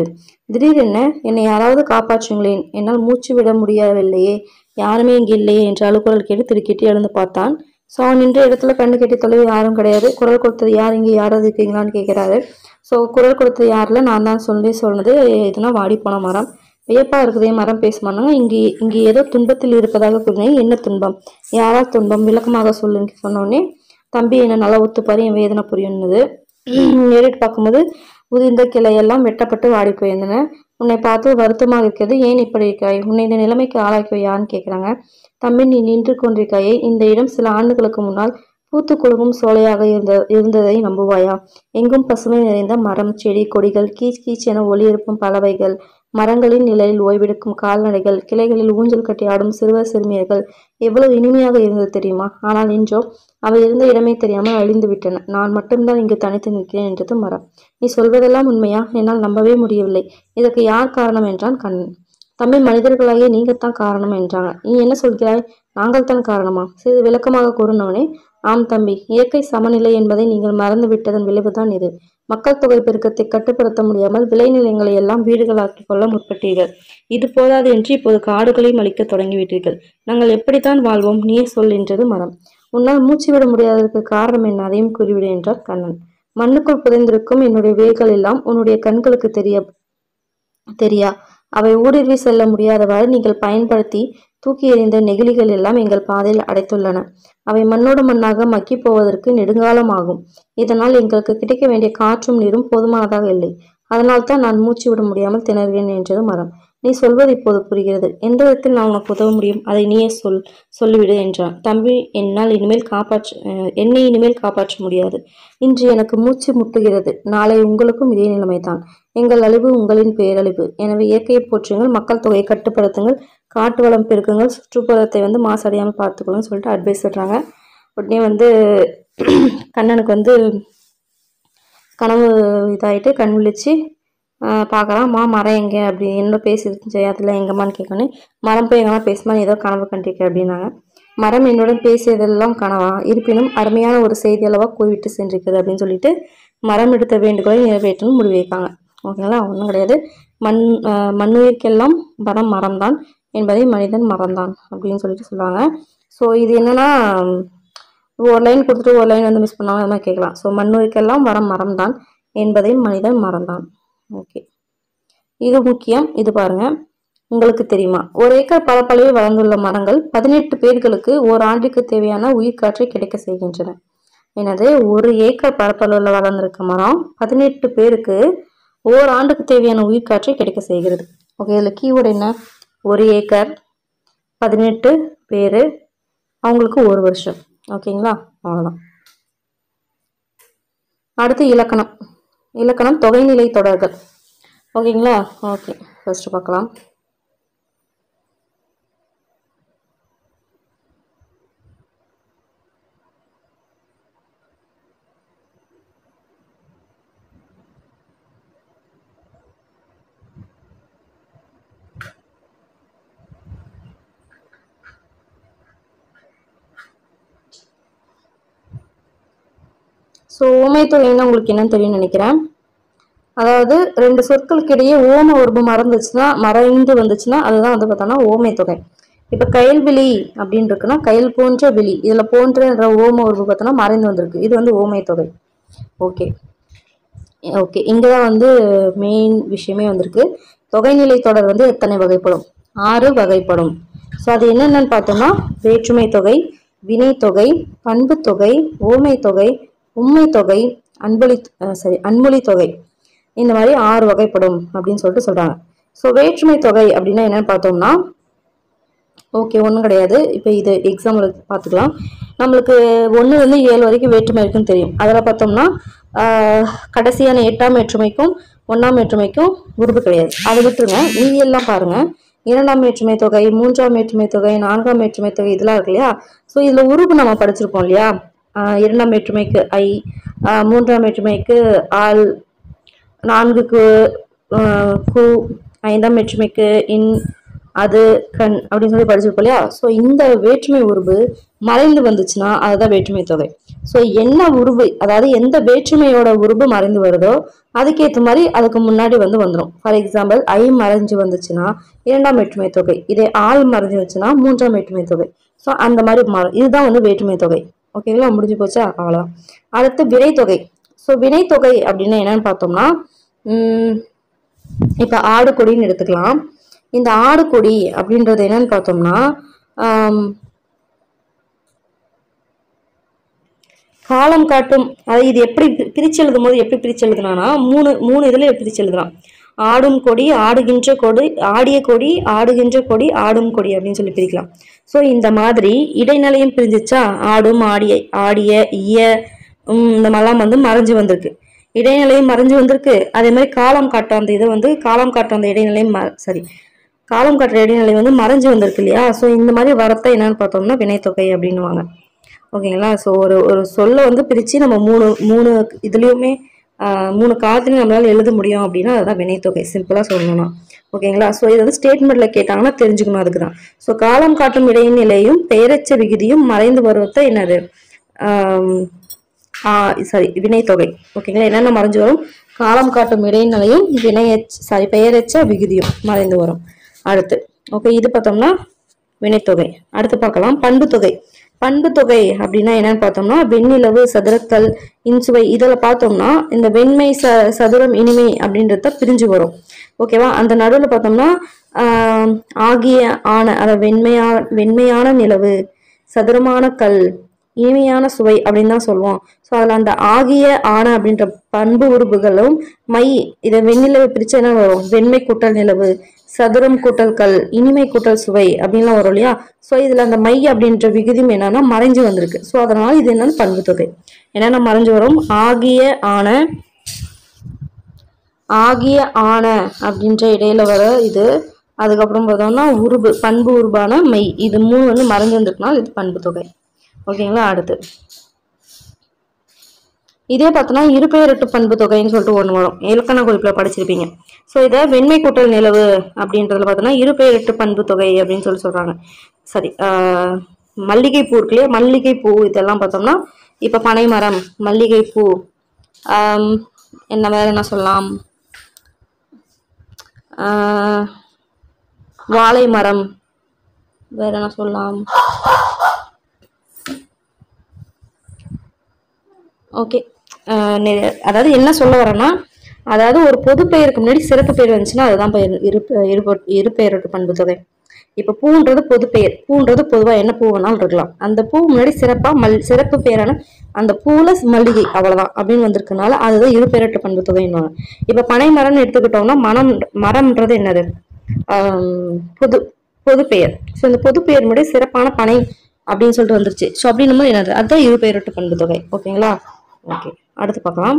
திடீரென, என்னை யாராவது காப்பாற்றுங்களேன், என்னால் மூச்சு விட முடியவில்லையே, யாருமே இங்கே இல்லையே என்று அழுக்குரல் கேட்டு திடுக்கிட்டு எழுந்து பார்த்தான். ஸோ அவன் நின்ற இடத்துல கண்ணு கெட்டி தொலைவு யாரும் கிடையாது. குரல் கொடுத்தது யார், இங்கே யாராவது இருக்கீங்களான்னு கேட்கிறாரு. ஸோ குரல் கொடுத்தது யாரில், நான் தான் சொன்னது. இதுனா வாடி போன மரம். வியப்பா இருக்குதே, மரம் பேசுமானாங்க. இங்கே ஏதோ துன்பத்தில் இருப்பதாக கூறினேன். என்ன துன்பம்? யாரால் துன்பம்? விளக்கமாக சொல்லுங்க சொன்னோடனே, தம்பி என்ன நல்லா ஒத்துப்பாரு, என் வேதனை புரியும்னுது. நேரிட்டு பார்க்கும்போது உதிர்ந்த கிளையெல்லாம் வெட்டப்பட்டு வாடி போயிருந்தன. உன்னை பார்த்து வருத்தமாக இருக்கிறது, ஏன் இப்படி இருக்காய்? உன்னை இந்த நிலைமைக்கு ஆளாக்கியோ யாருன்னு கேட்குறாங்க. தம்பி, நீ நின்று கொண்டிருக்காயே, இந்த இடம் சில ஆண்டுகளுக்கு முன்னால் பூத்து குலுங்கும் சோலையாக இருந்ததை நம்புவாயா? எங்கும் பசுமை நிறைந்த மரம், செடி, கொடிகள், கீச் கீச் என ஒளி எழுப்பும் பறவைகள், மரங்களின் நிழலில் ஓய்வெடுக்கும் கால்நடைகள், கிளைகளில் ஊஞ்சல் கட்டி ஆடும் சிறுவர் சிறுமியர்கள், எவ்வளவு இனிமையாக இருந்தது தெரியுமா? ஆனால் இன்றோ அவை இருந்த இடமே தெரியாமல் அழிந்து விட்டன. நான் மட்டும்தான் இங்கு தனித்து நிற்கிறேன் என்றது மரம். நீ சொல்வதெல்லாம் உண்மையா? என்னால் நம்பவே முடியவில்லை. இதற்கு யார் காரணம் என்றான் கண்ணன். தம்பி, மனிதர்களாகிய நீங்கத்தான் காரணம் என்றாங்க. நீ என்ன சொல்கிறாய்? நாங்கள் தான் காரணமா? சிறிது விளக்கமாக கூறினவனே, ஆம் தம்பி, இயற்கை சமநிலை என்பதை நீங்கள் மறந்து விட்டதன் விளைவுதான் இது. மக்கள் தொகை பெருக்கத்தை கட்டுப்படுத்த முடியாமல் விளைநிலங்களை எல்லாம் வீடுகளாக்கி கொள்ள முற்பட்டீர்கள். இது போதாது என்று இப்போது காடுகளையும் அழிக்க தொடங்கிவிட்டீர்கள். நாங்கள் எப்படித்தான் வாழ்வோம்? நீயே சொல் என்றது மரம். உன்னால் மூச்சு விட முடியாததற்கு காரணம் என்ன? அதையும் கூறிவிடு என்றார் கண்ணன். மண்ணுக்குள் புதைந்திருக்கும் என்னுடைய வேர்கள் எல்லாம் உன்னுடைய கண்களுக்கு தெரியா? அவை ஊடுருவி செல்ல முடியாதவாறு நீங்கள் பயன்படுத்தி தூக்கி எறிந்த நெகிழிகள் எல்லாம் எங்கள் பாதையில் அடைத்துள்ளன. அவை மண்ணோடு மண்ணாக மக்கி போவதற்கு நெடுங்காலம் ஆகும். இதனால் எங்களுக்கு கிடைக்க வேண்டிய காற்றும் நீரும் போதுமானதாக இல்லை. அதனால் தான் நான் மூச்சு விட முடியாமல் திணறுகிறேன் என்றது மரம். நீ சொல்வது இப்போது புரிகிறது. எந்த விதத்தில் நான் உனக்கு உதவ முடியும்? அதை நீயே சொல்லிவிடு என்றான். தம்பி, என்னை இனிமேல் காப்பாற்ற முடியாது. இன்று எனக்கு மூச்சு முட்டுகிறது. நாளை உங்களுக்கும் இதே நிலைமைதான். எங்கள் அழிவு உங்களின் பேரழிவு. எனவே இயற்கையை போற்றுங்கள், மக்கள் தொகையை கட்டுப்படுத்துங்கள், காட்டு வளம் பெருக்குங்கள், சுற்றுப்புறத்தை மாசடையாமல் பார்த்துக்கணும்னு சொல்லிட்டு அட்வைஸ் சொல்றாங்க. உடனே கண்ணனுக்கு கனவு இதாயிட்டு கண் விழிச்சு பார்க்கலாம். மரம் எங்கே அப்படி என்ன பேசிருச்சு செய்யாதுல, எங்கம்மான்னு கேட்கணும். மரம் போய் எங்கம்மா பேசுமா, ஏதோ கனவு கண்டிருக்க அப்படின்னாங்க. மரம் என்னுடன் பேசியதெல்லாம் கனவா? இருப்பினும் அருமையான ஒரு செய்தி அளவா கூறிவிட்டு சென்றிருக்குது அப்படின்னு சொல்லிட்டு மரம் எடுத்த வேண்டுகோளை நிறைவேற்றணும் முடிவு வைக்காங்க. ஓகேங்களா? ஒன்றும் கிடையாது. மண்ணுயிர்க்கெல்லாம் மரம் மரம்தான் என்பதை மனிதன் மறந்தான் அப்படின்னு சொல்லிட்டு சொல்லுவாங்க. ஸோ இது என்னன்னா, ஒரு லைன் கொடுத்துட்டு ஒரு லைன் மிஸ் பண்ணாமல் அது மாதிரி கேட்கலாம். ஸோ மண்ணுயிர்க்கெல்லாம் மரம்தான் என்பதை மனிதன் மறந்தான். ஓகே, இது முக்கியம். இது பாருங்க, உங்களுக்கு தெரியுமா? 1 ஏக்கர் பரப்பளவில் வளர்ந்துள்ள மரங்கள் 18 பேர்களுக்கு ஓராண்டுக்கு தேவையான உயிர்காற்றை கிடைக்க செய்கின்றன. எனது 1 ஏக்கர் பரப்பளவில் வளர்ந்திருக்க மரம் 18 பேருக்கு ஓராண்டுக்கு தேவையான உயிர்காற்றை கிடைக்க செய்கிறது. ஓகே, இதில் கீவேர்டு என்ன? 1 ஏக்கர், 18 பேர், அவங்களுக்கு 1 வருஷம். ஓகேங்களா? அவ்வளோதான். அடுத்து இலக்கணம் தொகைநிலை தொடர்கள். ஓகேங்களா? ஓகே, ஃபர்ஸ்ட் பார்க்கலாம். ஸோ ஓமை தொகைன்னா உங்களுக்கு என்னன்னு தெரியும்னு நினைக்கிறேன். அதாவது 2 சொற்களுக்கு இடையே ஓம உருபு மறைந்து வந்துச்சுன்னா அதுதான் பார்த்தோம்னா ஓமை தொகை. இப்போ கயல்விழி அப்படின்னு இருக்குன்னா, கயல் போன்ற விழி, இதுல போன்ற ஓம உருபு பார்த்தோம்னா மறைந்து வந்திருக்கு. இது ஓமை தொகை. ஓகே, இங்கதான் மெயின் விஷயமே வந்திருக்கு. தொகைநிலை தொடர் எத்தனை வகைப்படும்? 6 வகைப்படும். ஸோ அது என்னென்னு பார்த்தோம்னா, வேற்றுமை தொகை, வினை தொகை, பண்பு தொகை, ஓமை தொகை, உண்மை தொகை, அன்மொழி தொகை, இந்த மாதிரி 6 வகைப்படும் அப்படின்னு சொல்லிட்டு சொல்றாங்க. ஸோ வேற்றுமை தொகை அப்படின்னா என்னன்னு பார்த்தோம்னா, ஓகே, ஒன்றும் கிடையாது. இப்போ இது எக்ஸாம்பிள் பார்த்துக்கலாம். நம்மளுக்கு 1 to 7 வரைக்கும் வேற்றுமை இருக்குன்னு தெரியும். அதில் பார்த்தோம்னா கடைசியான 8ஆம் வேற்றுமைக்கும் 1ஆம் வேற்றுமைக்கும் உருபு கிடையாது. அதை விட்டுருங்க, மீதி எல்லாம் பாருங்க. இரண்டாம் வேற்றுமை தொகை, மூன்றாம் வேற்றுமை தொகை, நான்காம் வேற்றுமை தொகை இதெல்லாம் இருக்கு இல்லையா. ஸோ இதுல உருபு நம்ம படிச்சிருப்போம் இல்லையா. இரண்டாம் வேற்றுமைக்கு ஐ, மூன்றாம் வேற்றுமைக்கு ஆல், நான்குக்கு கு, ஐந்தாம் வேற்றுமைக்கு இன், அது, கண் அப்படின்னு சொல்லி படிச்சிருப்போம் இல்லையா. ஸோ இந்த வேற்றுமை உருவு மறைந்து வந்துச்சுன்னா அதுதான் வேற்றுமை தொகை. ஸோ என்ன உருவு, அதாவது எந்த வேற்றுமையோட உருவு மறைந்து வருதோ அதுக்கேற்ற மாதிரி அதுக்கு முன்னாடி வந்துடும். ஃபார் எக்ஸாம்பிள் ஐ மறைஞ்சு வந்துச்சுன்னா இரண்டாம் வேற்றுமை தொகை, இதே ஆள் மறைஞ்சு வச்சுன்னா மூன்றாம் வேற்றுமை தொகை. ஸோ அந்த மாதிரி இதுதான் வேற்றுமை தொகை. ஓகேங்களா, முடிஞ்சு போச்சா, அவ்வளோதான். அடுத்து வினைத்தொகை. ஸோ வினைத்தொகை அப்படின்னா என்னன்னு பார்த்தோம்னா, இப்போ ஆடு கொடின்னு எடுத்துக்கலாம். இந்த ஆடு கொடி அப்படின்றது என்னன்னு பார்த்தோம்னா, காலம் காட்டும், அதாவது இது எப்படி பிரிச்சு எழுதும் போது எப்படி பிரிச்சு எழுதுனா மூணு இதுல பிரிச்சு எழுதலாம். ஆடும் கொடி, ஆடுகின்ற கொடி, ஆடிய கொடி, ஆடுகின்ற கொடி, ஆடும் கொடி அப்படின்னு சொல்லி பிரிக்கலாம். ஸோ இந்த மாதிரி இடைநிலையும் பிரிஞ்சிச்சா, ஆடும், ஆடிய, இய, இந்த மாதிரிலாம் மறைஞ்சு வந்திருக்கு. இடைநிலையும் மறைஞ்சு வந்திருக்கு. அதே மாதிரி காலம் காட்டும் அந்த இதை காலம் காட்டும் அந்த இடைநிலையும் காலம் காட்டுற இடைநிலை மறைஞ்சு வந்திருக்கு இல்லையா. ஸோ இந்த மாதிரி வரத்தை என்னன்னு பார்த்தோம்னா வினைத்தொகை அப்படின்னுவாங்க. ஓகேங்களா. ஸோ ஒரு சொல்ல பிரித்து நம்ம மூணு இதுலேயுமே 3 காலத்துலையும் நம்மளால எழுத முடியும் அப்படின்னா அதுதான் வினைத்தொகை, சிம்பிளாக சொல்லணும்னா. ஓகேங்களா. ஸோ இது ஸ்டேட்மெண்ட்டில் கேட்டாங்கன்னா தெரிஞ்சுக்கணும், அதுக்கு தான். ஸோ காலம் காட்டும் இடைநிலையும் பெயரச்ச விகுதியும் மறைந்து வருவதை என்னது, வினைத்தொகை. ஓகேங்களா. என்னென்ன மறைஞ்சு வரும், காலம் காட்டும் இடைநிலையும் பெயரச்ச விகுதியும் மறைந்து வரும். அடுத்து ஓகே, இது பார்த்தோம்னா வினைத்தொகை. அடுத்து பார்க்கலாம் பண்பு தொகை. பண்பு தொகை அப்படின்னா என்னன்னு பார்த்தோம்னா, வெண்ணிலவு, சதுரக்கல், இன்சுவை இதில் பார்த்தோம்னா இந்த வெண்மை, சதுரம், இனிமை அப்படின்றத பிரிஞ்சு வரும். ஓகேவா. அந்த நடுவில் பார்த்தோம்னா ஆகிய, ஆன, அதாவது வெண்மையான நிலவு, சதுரமான கல், இனிமையான சுவை அப்படின்னு தான் சொல்லுவோம். ஸோ அதில் அந்த ஆகிய, ஆன அப்படின்ற பண்பு உறுப்புகளும் மை, இதை வெண்ணிலவு பிரிச்சு என்ன வரும், வெண்மை கூட்டல் நிலவு, சதுரம் கூட்டல் கல், இனிமை கூட்டல் சுவை அப்படின்லாம் வரும் இல்லையா. ஸோ இதுல அந்த மை அப்படின்ற விகுதியும் என்னன்னா மறைஞ்சு வந்திருக்கு. ஸோ அதனால இது என்னன்னு பண்பு தொகை. என்னென்ன மறைஞ்சு வரும், ஆகிய, ஆன அப்படின்ற இடையில வர இது, அதுக்கப்புறம் பார்த்தோம்னா உருபு, பண்பு உருபான மை, இது 3 மறைஞ்சு வந்திருக்கனால இது பண்பு தொகை. ஓகேங்களா. அடுத்து இதே பார்த்தோன்னா இருபெயரட்டு பண்பு தொகைன்னு சொல்லிட்டு ஒன்று வரும், இலக்கண குறிப்பில் படிச்சிருப்பீங்க. ஸோ இதை வெண்மை கூட்டல் நிலவு அப்படின்றதுல பார்த்தோன்னா இருபெயரட்டு பண்பு தொகை அப்படின்னு சொல்றாங்க. சரி, மல்லிகைப்பூ இருக்கு இல்லையா, மல்லிகைப்பூ இதெல்லாம் பார்த்தோம்னா இப்போ பனைமரம், மல்லிகைப்பூ, என்ன வேற என்ன சொல்லலாம், வாழை மரம், வேற என்ன சொல்லலாம். ஓகே, அதாவது என்ன சொல்ல வரேன்னா, அதாவது ஒரு பொது பெயருக்கு முன்னாடி சிறப்பு பெயர் வந்துச்சுன்னா அதுதான் இருபெயரட்டு பண்பு தொகை. இப்போ பூன்றது பொது பெயர், பூன்றது பொதுவாக என்ன பூ வேணாலும் இருக்கலாம். அந்த பூ முன்னாடி சிறப்பு பெயரான அந்த பூல மல்லிகை அவ்வளவுதான் அப்படின்னு வந்திருக்கனால அதுதான் இருபெயரட்டு பண்பு தொகைன்னு. இப்போ பனை மரம்னு எடுத்துக்கிட்டோம்னா மரம்ன்றது என்னது, பொது பெயர். ஸோ இந்த பொது பெயர் முன்னாடி சிறப்பான பனை அப்படின்னு சொல்லிட்டு வந்துருச்சு. ஸோ அப்படின்னும் என்னது, அதுதான் இருபெயரட்டு பண்பு தொகை. ஓகேங்களா. ஓகே, அடுத்து பார்க்கலாம்.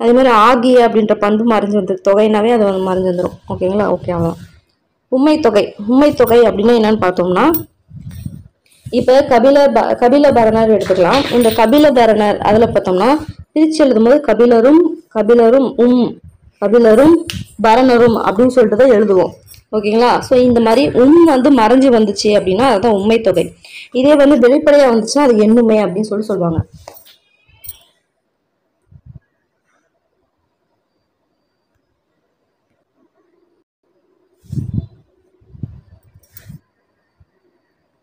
அதே மாதிரி ஆகிய அப்படின்ற பண்பு மறைஞ்சு வந்து தொகைனாவே அது மறைஞ்சு வந்துடும். ஓகேங்களா. ஓகே, அவ்வளோதான். உண்மை தொகை. உண்மை தொகை அப்படின்னா என்னன்னு பார்த்தோம்னா, இப்போ கபிலபரணர் எடுத்துக்கலாம். இந்த கபிலபரணர் அதில் பார்த்தோம்னா பிரிச்சு எழுதும் போது கபிலரும் பரணரும் அப்படின்னு சொல்லிட்டு தான் எழுதுவோம். ஓகேங்களா. ஸோ இந்த மாதிரி மறைஞ்சு வந்துச்சு அப்படின்னா அதுதான் உண்மை தொகை. இதே வெளிப்படையா வந்துச்சுன்னா அது எண்ணுமை அப்படின்னு சொல்லுவாங்க.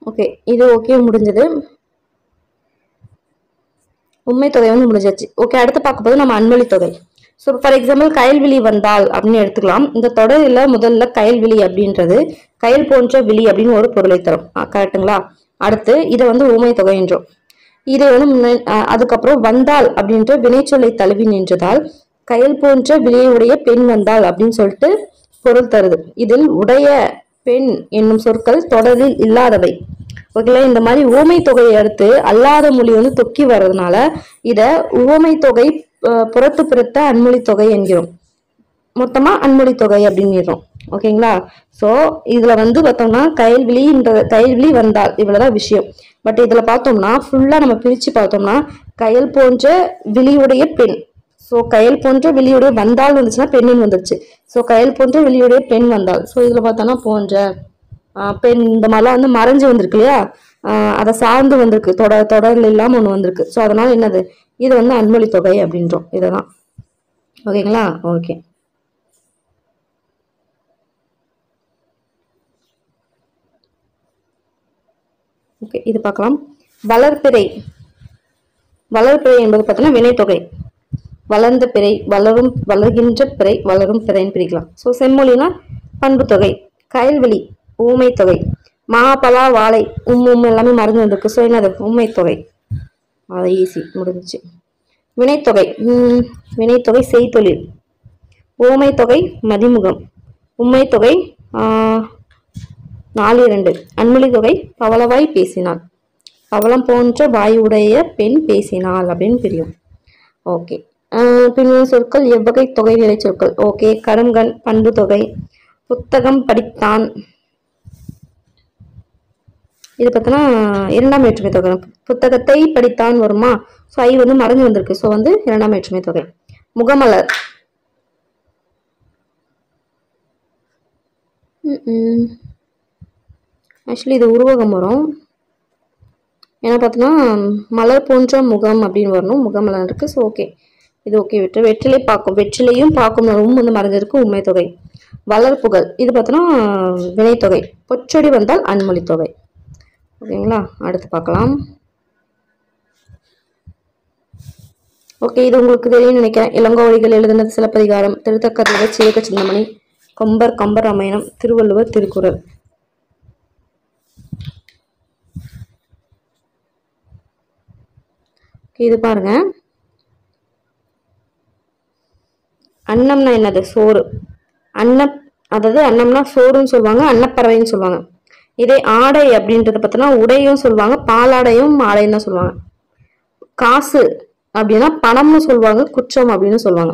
ஓகே, இது ஓகே, முடிஞ்சது. உண்மை தொகை முடிஞ்சாச்சு. ஓகே, அடுத்து பார்க்க போது நம்ம அன்மொழி தொகை. ஸோ ஃபார் எக்ஸாம்பிள் கயல்விழி வந்தால் அப்படின்னு எடுத்துக்கலாம். இந்த தொடரில் முதல்ல கயல்விழி அப்படின்றது கயல் போன்ற விழி அப்படின்னு ஒரு பொருளை தரும். கரெக்டுங்களா. அடுத்து இதை ஊமை தொகை என்றோம். இதை அதுக்கப்புறம் வந்தால் அப்படின்ற வினைச்சொல்லை தழுவி நின்றதால் கயல் போன்ற விழியுடைய பெண் வந்தால் அப்படின்னு சொல்லிட்டு பொருள் தருது. இதில் உடைய, பெண் என்னும் சொற்கள் தொடரில் இல்லாதவை. ஓகேங்களா. இந்த மாதிரி ஊமை தொகையை அடுத்து அல்லாத மொழி தொக்கி வர்றதுனால இத உவமை தொகை புறத்து அன்மொழி தொகை என்கிறோம். மொத்தமா அன்மொழி தொகை அப்படின்னுறோம். ஓகேங்களா. ஸோ இதுல வந்து பார்த்தோம்னா கயல்விழி வந்தால் இவ்வளவுதான் விஷயம். பட் இதுல பார்த்தோம்னா ஃபுல்லா நம்ம பிரிச்சு பார்த்தோம்னா கயல் போன்ற விழியுடைய பெண். ஸோ கயல் போன்ற விழியுடைய வந்தால் வந்துச்சுன்னா பெண்ணுன்னு வந்துருச்சு. ஸோ கயல் போன்ற விழியுடைய பெண் வந்தால். ஸோ இதுல பார்த்தோம்னா போன்ற பெண் இந்த மாதிரிலாம் வந்து மறைஞ்சு வந்திருக்கு இல்லையா, அதை சார்ந்து வந்திருக்கு, தொடர்ல இல்லாம ஒண்ணு வந்திருக்கு. ஸோ அதனால என்னது, இது வந்து அன்மொழி தொகை அப்படின்றோம். இதெல்லாம் ஓகேங்களா. ஓகே, ஓகே இது பார்க்கலாம். வளர்பிறை. வளர்பிறை என்பது பார்த்தோன்னா வினைத்தொகை. வளர்ந்த பிறை, வளர்கின்ற பிறை, வளரும் பிறைன்னு பிரிக்கலாம். ஸோ செம்மொழினா பண்பு தொகை. கயல்விழி ஊமை தொகை. மா பலா வாழை எல்லாமே மறந்து வந்திருக்கு. ஸோ என்னது ஊமை தொகை. அது ஈஸி, முடிஞ்சிச்சு. வினைத்தொகை. வினைத்தொகை செய்தொழில். ஊமை தொகை மதிமுகம். உண்மை தொகை 4 அன்மொழி தொகை பவளவாய் பேசினாள். பவளம் போன்ற வாய் உடைய பெண் பேசினாள் அப்படின்னு பிரியும். ஓகே, பின்வரும் சொற்கள் எவ்வகை தொகை நிலை சொற்கள். ஓகே, கருங்கண் பண்பு தொகை. புத்தகம் படித்தான், இது பார்த்தோன்னா 2ஆம் வேற்றுமை தொகை. புத்தகத்தை படித்தான் வருமா. ஸோ ஐ வந்து மறைஞ்சு வந்திருக்கு. ஸோ வந்து 2ஆம் வேற்றுமை தொகை. முகமலர். ஆக்சுவலி இது உருவகம் வரும். ஏன்னா பார்த்தோன்னா மலர் போன்ற முகம் அப்படின்னு வரணும். முகமலர் இருக்கு. ஸோ ஓகே, இது ஓகே. வெற்றிலை பார்க்கும். வெற்றிலையும் பார்க்கும் வந்து மறைஞ்சிருக்கு. உண்மை தொகை. வளர்ப்புகள். இது பார்த்தோன்னா வினைத்தொகை. பொற்றொடி வந்தால் அன்மொழி தொகை. ஓகேங்களா. அடுத்து பார்க்கலாம். ஓகே, இது உங்களுக்கு தெரியும் நினைக்கிறேன். இளங்கோவடிகள் எழுதினது சிலப்பதிகாரம், திருத்தக்கதை சீவக சிந்தாமணி, கம்பர் ராமாயணம், திருவள்ளுவர் திருக்குறள். இது பாருங்க. அன்னம்னா என்னது, சோறு. அதாவது அன்னம்னா சோறுன்னு சொல்லுவாங்க, அன்னப்பறவைன்னு சொல்லுவாங்க. இதே ஆடை அப்படின்றத பார்த்தோன்னா உடையும் சொல்லுவாங்க, பாலாடையும் ஆடைன்னு தான் சொல்லுவாங்க. காசு அப்படின்னா பணம்னு சொல்லுவாங்க, குற்றம் அப்படின்னு சொல்லுவாங்க.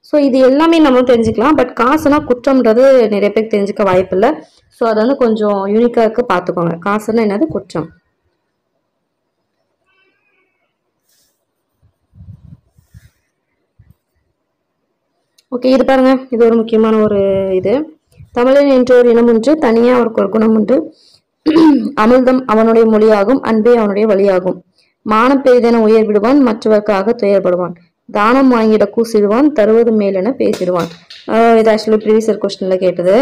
ஸோ இது எல்லாமே நம்ம தெரிஞ்சுக்கலாம். பட் காசுனா குற்றம்ன்றது நிறைய பேருக்கு தெரிஞ்சுக்க வாய்ப்பு இல்லை. ஸோ அதை வந்து கொஞ்சம் யூனிக்காக இருக்கு, பார்த்துக்கோங்க. காசுன்னா என்னது, குற்றம். ஓகே, இது பாருங்க. இது ஒரு முக்கியமான ஒரு இது. தமிழன் என்ற ஒரு இனம் ஒன்று, தனியா அவருக்கு ஒரு குணம் உண்டு. அமிர்தம் அவனுடைய மொழியாகும், அன்பே அவனுடைய வழியாகும். மானம் பெரிதென உயர் விடுவான், மற்றவர்க்காக துயர்படுவான். தானம் வாங்கிட கூசிடுவான், தருவது மேலென பேசிடுவான். இது ஆக்சுவலி ப்ரீவியஸ் கொஸ்டின்ல கேட்டது.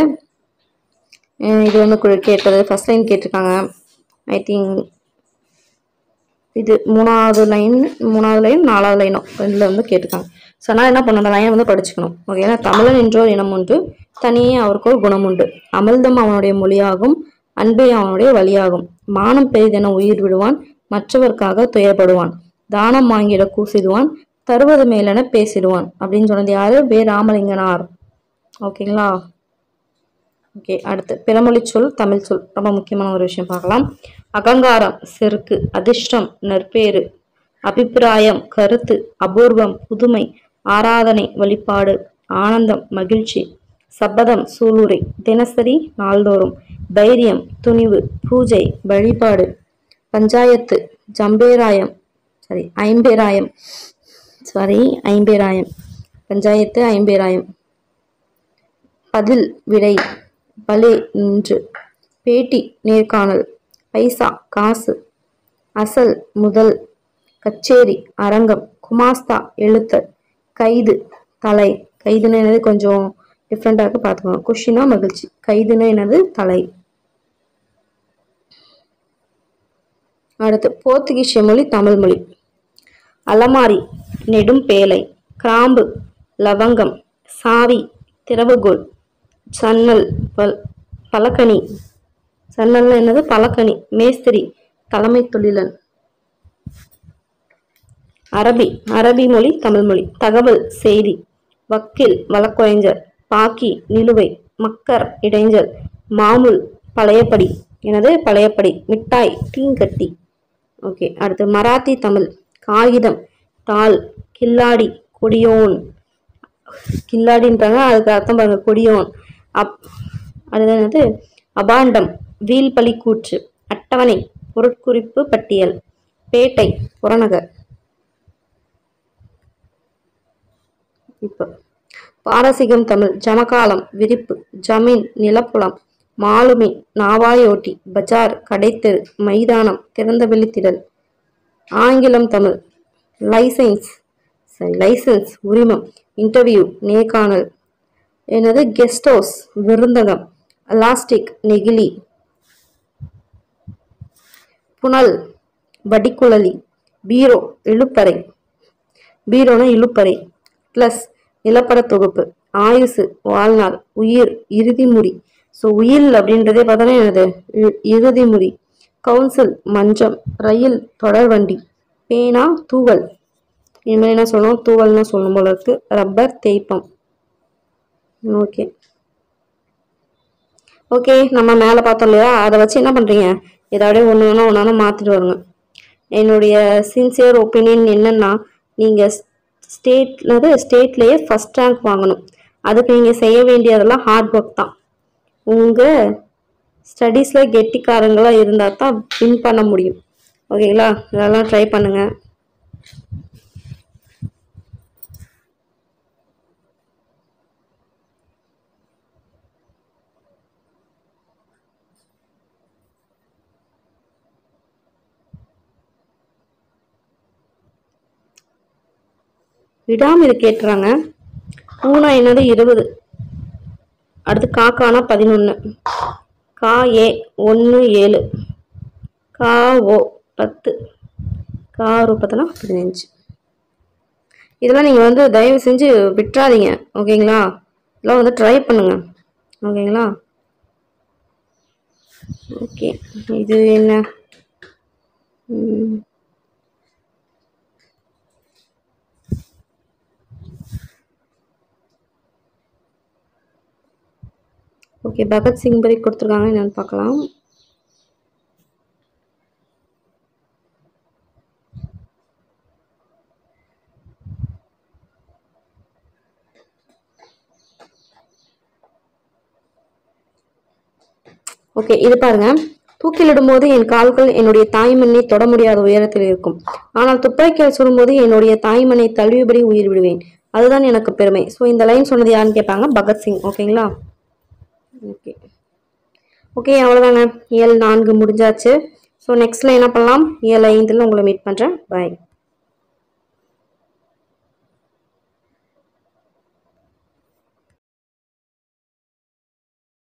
இது வந்து கேட்டது ஃபர்ஸ்ட் லைன் கேட்டிருக்காங்க. ஐ திங்க் இது 3வது லைன் 4வது லைனும் ரெண்டுல வந்து கேட்டிருக்காங்க. ஸோ நான் என்ன பண்ண, அந்த லைனை வந்து படிச்சுக்கணும். ஓகே, ஏன்னா தமிழன் என்றோர் இனம் உண்டு, தனியே அவருக்கு ஒரு குணம் உண்டு. அமிர்தம் அவனுடைய மொழியாகும், அன்பே அவனுடைய வழியாகும். மானம் பெரிதென உயிர் விடுவான், மற்றவர்க்காக துயர்படுவான். தானம் வாங்கிட கூசிடுவான், தருவது மேலென பேசிடுவான் அப்படின்னு சொன்னது யாரு, வே ராமலிங்கனார். ஓகேங்களா. ஓகே, அடுத்து பிறமொழி சொல் தமிழ் சொல். ரொம்ப முக்கியமான ஒரு விஷயம் பார்க்கலாம். அகங்காரம் செருக்கு, அதிர்ஷ்டம் நற்பேறு, அபிப்பிராயம் கருத்து, அபூர்வம் புதுமை, ஆராதனை வழிபாடு, ஆனந்தம் மகிழ்ச்சி, சபதம் சூளுரை, தினசரி நாள்தோறும், தைரியம் துணிவு, பூஜை வழிபாடு, பஞ்சாயத்து ஐம்பேராயம், பஞ்சாயத்து ஐம்பேராயம், பதில் விடை, பலே நின்று, பேட்டி நேர்காணல், பைசா காசு, அசல் முதல், கச்சேரி அரங்கம், குமாஸ்தா எழுத்தர், கைது தலை. கைதுன்னா என்னது, கொஞ்சம் டிஃப்ரெண்டா இருக்கு, பார்த்துக்கோங்க. குஷினா மகிழ்ச்சி, கைதுன்னா என்னது, தலை. அடுத்து போர்த்துகீசிய மொழி தமிழ் மொழி. அலமாரி நெடும் பேலை, கிராம்பு லவங்கம், சாவி திறவுகோல், சன்னல் பலகனி. சன்னல்னா என்னது, பலகனி. மேஸ்திரி தலைமை தொழிலன். அரபி மொழி தமிழ் மொழி. தகவல் செய்தி, வக்கீல் வழக்குரைஞர், பாக்கி நிலுவை, மக்கர் இடைஞ்சல், மாமூல் பழையபடி. எனது பழையபடி. மிட்டாய் தீங்கட்டி. ஓகே, அடுத்து மராத்தி தமிழ். காகிதம் தாள், கில்லாடி கொடியோன். கில்லாடின்றாங்க, அதுக்கு அர்த்தம் பாருங்க, கொடியோன். அப் அது அபாண்டம் வீல்பலி கூற்று. அட்டவணை பொருட்குறிப்பு பட்டியல். பேட்டை புறநகர். இப்போ பாரசீகம் தமிழ் ஜமகாலம் விரிப்பு. ஜமீன் நிலப்புலம். மாலுமி நாவாயோட்டி. பஜார் கடைத்தெரு. மைதானம் திறந்தவெளி திடல். ஆங்கிலம் தமிழ் லைசன்ஸ் உரிமம். இன்டர்வியூ நேர்காணல். Guest house விருந்தகம். எலாஸ்டிக் நெகிழி. புனல் வடிக்குழலி. பீரோ இழுப்பறை. பீரோனா இழுப்பறை. பிளஸ் நிலப்பட தொகுப்பு. ஆயுசு வாழ்நாள். உயிர் இறுதிமுறி. ஸோ உயில் அப்படின்றதே பார்த்தோன்னா இறுதிமுறி. கவுன்சில் மன்றம். ரயில் தொடர்வண்டி. பேனா தூவல். இனிமேல் என்ன சொல்லணும், தூவல்னா சொல்லணும் போல இருக்கு. ரப்பர் தேய்ப்பம். ஓகே நம்ம மேலே பார்த்தோம் இல்லையா, அதை வச்சு என்ன பண்ணுறீங்க, ஏதாவது ஒன்று மாற்றிட்டு வருங்க. என்னுடைய சின்சியர் ஒப்பீனியன் என்னன்னா, நீங்கள் ஸ்டேட்லேயே ஃபஸ்ட் ரேங்க் வாங்கணும். அதுக்கு நீங்கள் செய்ய வேண்டியதெல்லாம் ஹார்ட் ஒர்க் தான். உங்கள் ஸ்டடீஸில் கெட்டிக்காரங்களாக இருந்தால் தான் வின் பண்ண முடியும். ஓகேங்களா, இதெல்லாம் ட்ரை பண்ணுங்கள். விடாமல் இது கேட்டுறாங்க. பூனா என்னது 20. அடுத்து காக்கானா 11. கா ஏ 1 7. கா ஓ 10. காரு 15. இதெல்லாம் நீங்கள் தயவு செஞ்சு விட்டுறாதீங்க. ஓகேங்களா, இதெல்லாம் ட்ரை பண்ணுங்க. ஓகேங்களா. ஓகே, இது என்ன ஓகே, பகத்சிங் பற்றி கொடுத்துருக்காங்க, என்னன்னு பார்க்கலாம். ஓகே, இது பாருங்க. தூக்கிலிடும்போது என் கால்கள் என்னுடைய தாய்மண்ணை தொட முடியாத உயரத்தில் இருக்கும். ஆனால் துப்பாக்கியால் சுடும்போது என்னுடைய தாய்மண்ணை தழுவிபடி உயிர் விடுவேன். அதுதான் எனக்கு பெருமை. ஸோ இந்த லைன் சொன்னது யாருன்னு கேட்பாங்க, பகத்சிங். ஓகேங்களா. ஓகே அவ்வளோதாங்க. இயல் 4 முடிஞ்சாச்சு. ஸோ நெக்ஸ்ட்ல என்ன பண்ணலாம், இயல் 5 உங்களை மீட் பண்ணுறேன். பாய்.